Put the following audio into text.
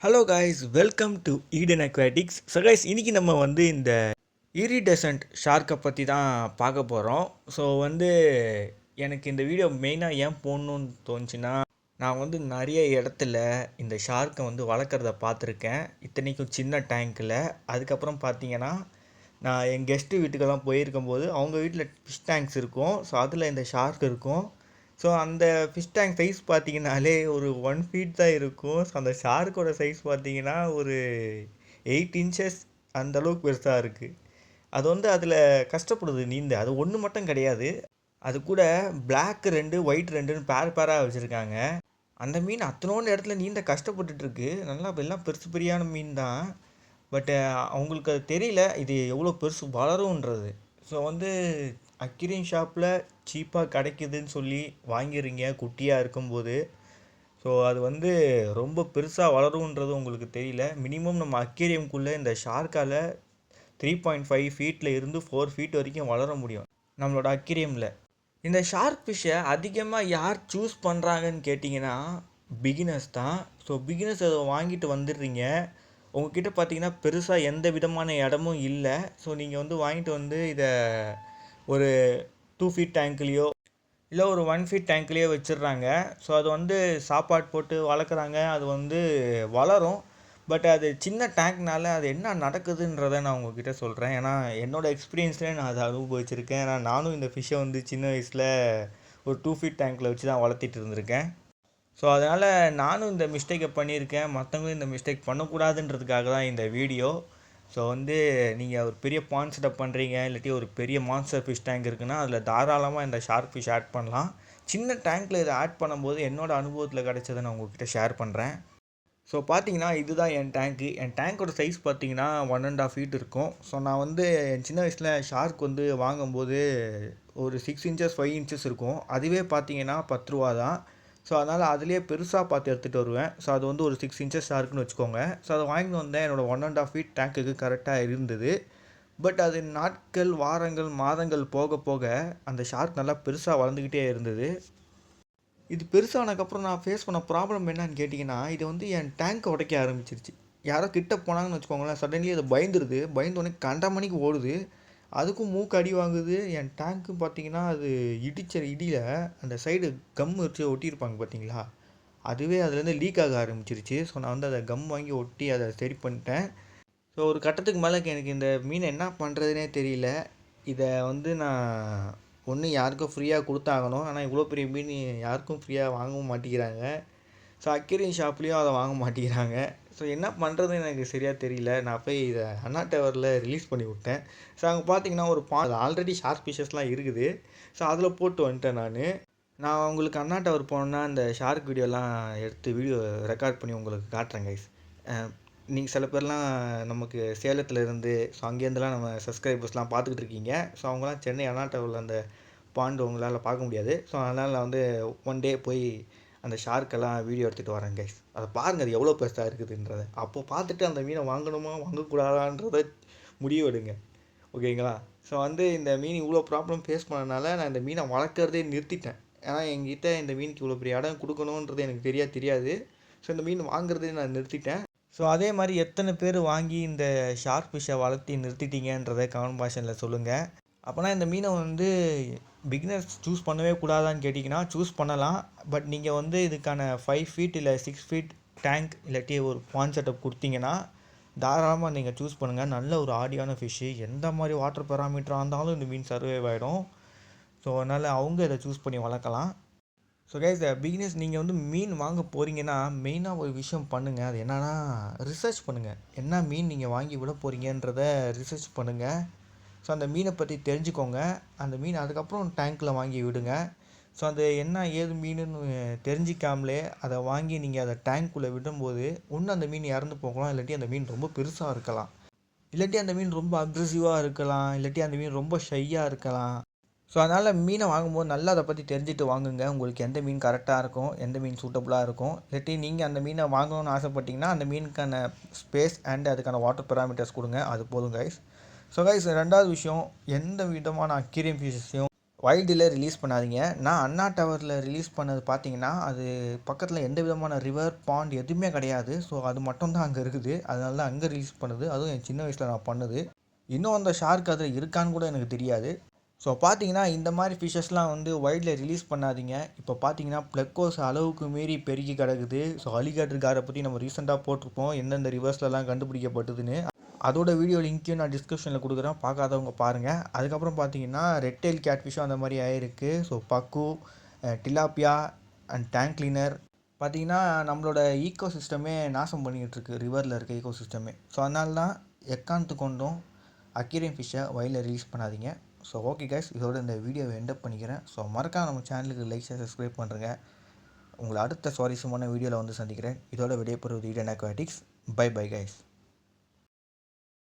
Hello guys, welcome to Eden aquatics. So guys, இன்றைக்கி நம்ம இந்த இரிடசன்ட் ஷார்க்கை பற்றி தான் பார்க்க போகிறோம். ஸோ எனக்கு இந்த வீடியோ மெயினாக ஏன் போடணுன்னு தோணுச்சுன்னா, நான் நிறைய இடத்துல இந்த ஷார்க்கை வளர்க்குறத பார்த்துருக்கேன். இத்தனைக்கும் சின்ன டேங்க்கில். அதுக்கப்புறம் பார்த்தீங்கன்னா, நான் என் கெஸ்ட்டு வீட்டுக்கெல்லாம் போயிருக்கும்போது அவங்க வீட்டில் ஃபிஷ் டேங்க்ஸ் இருக்கும். ஸோ அதில் இந்த ஷார்க் இருக்கும். ஸோ அந்த ஃபிஷ் டேங்க் சைஸ் பார்த்தீங்கன்னாலே ஒரு 1 ஃபீட் தான் இருக்கும். ஸோ அந்த ஷார்க்கோட சைஸ் பார்த்தீங்கன்னா ஒரு 8 இன்ச்சஸ் அந்தளவுக்கு பெருசாக இருக்குது. அது அதில் கஷ்டப்படுது நீந்த. அது ஒன்று மட்டும் கிடையாது, அது கூட பிளாக் 2 ஒயிட் 2ன்னு பேராக வச்சுருக்காங்க. அந்த மீன் அத்தனோண்டு இடத்துல நீந்த கஷ்டப்பட்டுட்ருக்கு. நல்லா எல்லாம் பெருசு பெரியான மீன் தான். பட்டு அவங்களுக்கு அது தெரியல இது எவ்வளோ பெருசு வளரும்ன்றது. ஸோ அக்வேரியம் ஷாப்பில் சீப்பாக கிடைக்குதுன்னு சொல்லி வாங்கிடுறீங்க குட்டியாக இருக்கும்போது. ஸோ அது ரொம்ப பெருசாக வளரும்ன்றது உங்களுக்கு தெரியல. மினிமம் நம்ம அக்வேரியம்குள்ளே இந்த ஷார்க்கால் 3.5 ஃபீட்டில் இருந்து 4 ஃபீட் வரைக்கும் வளர முடியும் நம்மளோட அக்வேரியமில். இந்த ஷார்க் ஃபிஷ்ஷை அதிகமாக யார் சூஸ் பண்ணுறாங்கன்னு கேட்டிங்கன்னா பிகினர்ஸ் தான். ஸோ பிகினர்ஸ் அதை வாங்கிட்டு வந்துடுறீங்க. உங்கள்கிட்ட பார்த்தீங்கன்னா பெருசாக எந்த விதமான இடமும் இல்லை. ஸோ நீங்கள் வாங்கிட்டு இதை ஒரு 2 ஃபீட் டேங்க்லேயோ இல்லை ஒரு 1 ஃபீட் டேங்க்லேயோ வச்சிடுறாங்க. ஸோ அது சாப்பாடு போட்டு வளர்க்குறாங்க. அது வளரும். பட் அது சின்ன டேங்க்னால அது என்ன நடக்குதுன்றதை நான் உங்ககிட்ட சொல்கிறேன். ஏன்னா என்னோடய எக்ஸ்பீரியன்ஸ்லேயே நான் அதை அனுபவிச்சிருக்கேன். ஏன்னா நானும் இந்த ஃபிஷ்ஷை சின்ன வயசில் ஒரு 2 ஃபீட் டேங்க்கில் வச்சு தான் வளர்த்திட்டு இருந்திருக்கேன். ஸோ அதனால் நானும் இந்த மிஸ்டேக்கை பண்ணியிருக்கேன். மற்றவங்களும் இந்த மிஸ்டேக் பண்ணக்கூடாதுன்றதுக்காக தான் இந்த வீடியோ. ஸோ நீங்கள் ஒரு பெரிய பாண்ட் செட்டப் பண்ணுறீங்க, இல்லாட்டி ஒரு பெரிய மான்ஸ்டர் ஃபிஷ் டேங்க் இருக்குன்னா அதில் தாராளமாக இந்த ஷார்க் ஃபிஷ் ஆட் பண்ணலாம். சின்ன டேங்க்கில் இதை ஆட் பண்ணும்போது என்னோடய அனுபவத்தில் கிடைச்சதை நான் உங்கள்கிட்ட ஷேர் பண்ணுறேன். ஸோ பார்த்தீங்கன்னா இதுதான் என் டேங்க்கு. என் டேங்க்கோட சைஸ் பார்த்தீங்கன்னா 1.5 ஃபீட் இருக்கும். ஸோ நான் என் சின்ன வயசில் ஷார்க் வாங்கும்போது ஒரு 6 இன்ச்சஸ் 5 இன்ச்சஸ் இருக்கும். அதுவே பார்த்தீங்கன்னா 10 ரூபா தான். ஸோ அதனால் அதுலேயே பெருசாக பார்த்து எடுத்துகிட்டு வருவேன். ஸோ அது ஒரு 6 இன்ச்சஸ் ஷார்க்குன்னு வச்சுக்கோங்க. ஸோ அதை வாங்கிட்டு வந்தேன். என்னோடய 1.5 ஃபீட் டேங்க்குக்கு கரெக்டாக இருந்தது. பட் அது நாட்கள், வாரங்கள், மாதங்கள் போக போக அந்த ஷார்க் நல்லா பெருசாக வளர்ந்துக்கிட்டே இருந்தது. இது பெருசானதுக்கப்புறம் நான் ஃபேஸ் பண்ண ப்ராப்ளம் என்னன்னு கேட்டிங்கன்னா, இது என் டேங்க்கை உடைக்க ஆரம்பிச்சிருச்சு. யாரோ கிட்ட போனாங்கன்னு வச்சுக்கோங்களேன், சடன்லி அது பயந்துருது. பயந்தோடனே கண்டமணிக்கு ஓடுது. அதுக்கும் மூக்கு அடி வாங்குது. என் டேங்க்கு பார்த்தீங்கன்னா அது இடித்த இடியில் அந்த சைடு கம் வச்சு ஒட்டியிருப்பாங்க பார்த்தீங்களா, அதுவே அதுலேருந்து லீக் ஆக ஆரம்பிச்சிருச்சு. ஸோ நான் அதை கம் வாங்கி ஒட்டி அதை சரி பண்ணிட்டேன். ஸோ ஒரு கட்டத்துக்கு மேலே எனக்கு இந்த மீனை என்ன பண்ணுறதுனே தெரியல. இதை நான் ஒன்று யாருக்கும் ஃப்ரீயாக கொடுத்தாகணும். ஆனால் இவ்வளோ பெரிய மீன் யாருக்கும் ஃப்ரீயாக வாங்கவும் மாட்டேங்கிறாங்க. ஸோ அக்வேரியம் ஷாப்லேயும் அதை வாங்க மாட்டேங்கிறாங்க. ஸோ என்ன பண்ணுறதுன்னு எனக்கு சரியாக தெரியல. நான் போய் இதை அண்ணா டவரில் ரிலீஸ் பண்ணி விட்டேன். ஸோ அங்கே பார்த்தீங்கன்னா ஒரு ஆல்ரெடி ஷார்க் ஃபிஷஸ்லாம் இருக்குது. ஸோ அதில் போட்டு வந்துட்டேன் நான் உங்களுக்கு அண்ணா டவர் போனேன்னா அந்த ஷார்க் வீடியோலாம் எடுத்து வீடியோ ரெக்கார்ட் பண்ணி உங்களுக்கு காட்டுறேன் கைஸ். நீங்கள் சில பேர்லாம் நமக்கு சேலத்தில் இருந்து, ஸோ அங்கேருந்துலாம் நம்ம சப்ஸ்கிரைபர்ஸ்லாம் பார்த்துக்கிட்டு இருக்கீங்க. ஸோ அவங்களாம் சென்னை அண்ணா டவரில் அந்த பாண்டு உங்களால் பார்க்க முடியாது. ஸோ அதனால் நான் ஒன் டே போய் அந்த ஷார்க்கெல்லாம் வீடியோ எடுத்துகிட்டு வரேன் கைஸ். அதை பாருங்கள் அது எவ்வளோ பெருசாக இருக்குதுன்றதை. அப்போது பார்த்துட்டு அந்த மீனை வாங்கணுமா வாங்கக்கூடாதான்றதை முடிவு எடுங்க. ஓகேங்களா? ஸோ இந்த மீன் இவ்வளோ ப்ராப்ளம் ஃபேஸ் பண்ணனால நான் இந்த மீனை வளர்க்குறதே நிறுத்திட்டேன். ஏன்னா எங்கிட்ட இந்த மீனுக்கு இவ்வளோ பெரிய இடம் கொடுக்கணுன்றது எனக்கு தெரியாது. ஸோ இந்த மீன் வாங்குறதே நான் நிறுத்திட்டேன். ஸோ அதே மாதிரி எத்தனை பேர் வாங்கி இந்த ஷார்க் ஃபிஷ்ஷை வளர்த்தி நிறுத்திட்டீங்கன்றதை கமெண்ட் பாக்ஸில் சொல்லுங்கள். அப்போனா இந்த மீனை பிகினர்ஸ் சூஸ் பண்ணவே கூடாதான்னு கேட்டிங்கன்னா சூஸ் பண்ணலாம். பட் நீங்கள் இதுக்கான 5 ஃபீட் இல்லை 6 ஃபீட் டேங்க் இல்லாட்டி ஒரு பாண்ட் செட்டப் கொடுத்தீங்கன்னா தாராளமாக நீங்கள் சூஸ் பண்ணுங்கள். நல்ல ஒரு ஆடியான ஃபிஷ்ஷு. எந்த மாதிரி வாட்டர் பேராமீட்டராக இருந்தாலும் இந்த மீன் சர்வைவ் ஆகிடும். ஸோ அதனால் அவங்க இதை சூஸ் பண்ணி வளர்க்கலாம். ஸோ கைஸ், பிகினர்ஸ் நீங்கள் மீன் வாங்க போகிறீங்கன்னா மெயினாக ஒரு விஷயம் பண்ணுங்கள். அது என்னென்னா ரிசர்ச் பண்ணுங்கள். என்ன மீன் நீங்கள் வாங்கி விட போகிறீங்கன்றத ரிசர்ச் பண்ணுங்கள். ஸோ அந்த மீனை பற்றி தெரிஞ்சுக்கோங்க. அந்த மீன் அதுக்கப்புறம் டேங்க்கில் வாங்கி விடுங்க. ஸோ அது என்ன ஏது மீனுன்னு தெரிஞ்சிக்காமலே அதை வாங்கி நீங்கள் அதை டேங்க்குள்ளே விடும்போது ஒன்று அந்த மீன் இறந்து போகலாம், இல்லாட்டி அந்த மீன் ரொம்ப பெருசாக இருக்கலாம், இல்லாட்டி அந்த மீன் ரொம்ப அக்ரெசிவாக இருக்கலாம், இல்லாட்டி அந்த மீன் ரொம்ப ஷையாக இருக்கலாம். ஸோ அதனால் மீனை வாங்கும்போது நல்லா அதை பற்றி தெரிஞ்சுட்டு வாங்குங்க. உங்களுக்கு எந்த மீன் கரெக்டாக இருக்கும், எந்த மீன் சூட்டபுளாக இருக்கும். இல்லாட்டி நீங்கள் அந்த மீனை வாங்கணும்னு ஆசைப்பட்டிங்கன்னா அந்த மீனுக்கான ஸ்பேஸ் அண்ட் அதுக்கான வாட்டர் பேராமீட்டர்ஸ் கொடுங்க. அது போதும் கைஸ். ஸோ கைஸ், ரெண்டாவது விஷயம், எந்த விதமான அக்வேரியம் ஃபிஷஸையும் வைல்டில் ரிலீஸ் பண்ணாதீங்க. நான் அண்ணா டவரில் ரிலீஸ் பண்ணது பார்த்தீங்கன்னா, அது பக்கத்தில் எந்த விதமான ரிவர், பாண்ட் எதுவுமே கிடையாது. ஸோ அது மட்டும் தான் அங்கே இருக்குது. அதனால தான் அங்கே ரிலீஸ் பண்ணுது. அதுவும் என் சின்ன வயசில் நான் பண்ணது. இன்னும் அந்த ஷார்க் அதில் இருக்கான்னு கூட எனக்கு தெரியாது. ஸோ பார்த்தீங்கன்னா, இந்த மாதிரி ஃபிஷ்ஷஸ்லாம் வந்து வைல்டில் ரிலீஸ் பண்ணாதீங்க. இப்போ பார்த்தீங்கன்னா, ப்ளெக்கோஸ் அளவுக்கு மீறி பெருகி கிடக்குது. ஸோ அலிகேட்டர் காரை பற்றி நம்ம ரீசெண்டாக போட்டிருப்போம், எந்தெந்த ரிவர்ஸ்லலாம் கண்டுபிடிக்கப்பட்டதுன்னு. அதோட வீடியோ லிங்க்கையும் நான் டிஸ்கிரிப்ஷனில் கொடுக்குறேன், பார்க்காதவங்க பாருங்கள். அதுக்கப்புறம் பார்த்தீங்கன்னா, ரெட் டெயில் கேட்ஃபிஷ்ஷும் அந்த மாதிரி ஆயிருக்கு. ஸோ பக்கு, டிலாப்பியா அண்ட் டேங்க் கிளீனர் பார்த்தீங்கன்னா, நம்மளோட ஈக்கோ சிஸ்டமே நாசம் பண்ணிக்கிட்டு இருக்கு, ரிவரில் இருக்க ஈக்கோ சிஸ்டமே. ஸோ அதனால தான் எக்காந்து கொண்டும் அக்வேரியம் ஃபிஷ்ஷை வைல்டில் ரிலீஸ் பண்ணாதீங்க. ஸோ ஓகே கைஸ், இதோட இந்த வீடியோவை எண்டப் பண்ணிக்கிறேன். ஸோ மறக்காம நம்ம சேனலுக்கு லைக் சப்ஸ்கிரைப் பண்ணுறேங்க. உங்களை அடுத்த சுவாரஸ்யமான வீடியோவில் வந்து சந்திக்கிறேன். இதோட விடைபெறுவது Eden Aquatics. Bye bye guys.